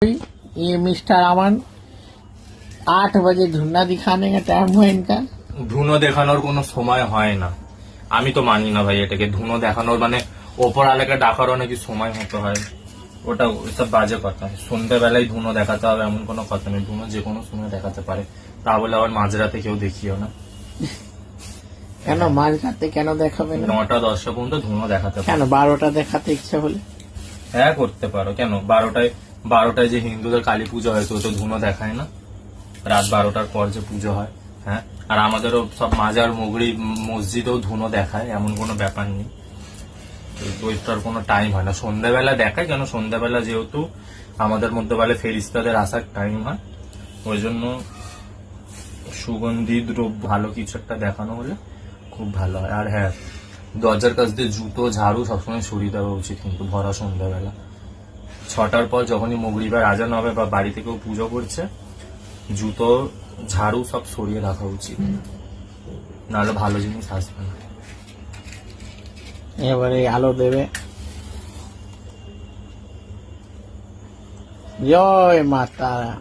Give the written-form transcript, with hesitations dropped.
ये मिस्टर अमन 8 बजे धुना दिखाने का टाइम हुआ इनका। ধুনো দেখানোর কোনো সময় হয় না। আমি তো মানি না ভাই এটাকে। ধুনো দেখানোর মানে ওপর আলাকে ডাকারও নাকি সময় হতে হয়, ওটা ওইসব বাজে কথা। সন্ধ্যেবেলায় ধুনো দেখাতে হবে এমন কোনো কথা নেই। ধুনো যে কোনো সময় দেখাতে পারে, তা বলে আবার মাঝরাতে কেউ দেখিও না। কেন মাঝরাতে কেন দেখাবে না? 9টা 10টা পর্যন্ত ধুনো দেখাতে পারে। কেন 12টা দেখাতে ইচ্ছা হলে? হ্যাঁ করতে পারো। কেন 12টায় যে হিন্দুদের কালী পুজো হয়, তো ধুনো দেখায় না? রাত 12টার পর যে পুজো হয়, হ্যাঁ। আর আমাদেরও সব মাজার মুগড়ি মসজিদেও ধুনো দেখায়, এমন কোনো ব্যাপার নেই। ওইটার কোনো টাইম হয় না। সন্ধ্যাবেলা দেখায়, কেন সন্ধ্যাবেলা যেহেতু আমাদের মধ্যে বলে ফেরিস্তাদের আসার টাইম হয়, ওই জন্য সুগন্ধি দ্রব্য ভালো কিছু একটা দেখানো হলে খুব ভালো হয়। আর হ্যাঁ, দরজার কাছ দিয়ে জুতো ঝাড়ু সবসময় সরিয়ে দেওয়া উচিত, কিন্তু ভরা সন্ধ্যাবেলা 6টার পর যখনই মগরিবের আজান হবে বা বাড়ি থেকেও পুজো করছে, জুতো ঝাড়ু সব সরিয়ে রাখা উচিত, নাহলে ভালো জিনিস আসবে না। এবারে আলো দেবে। জয় মা তারা।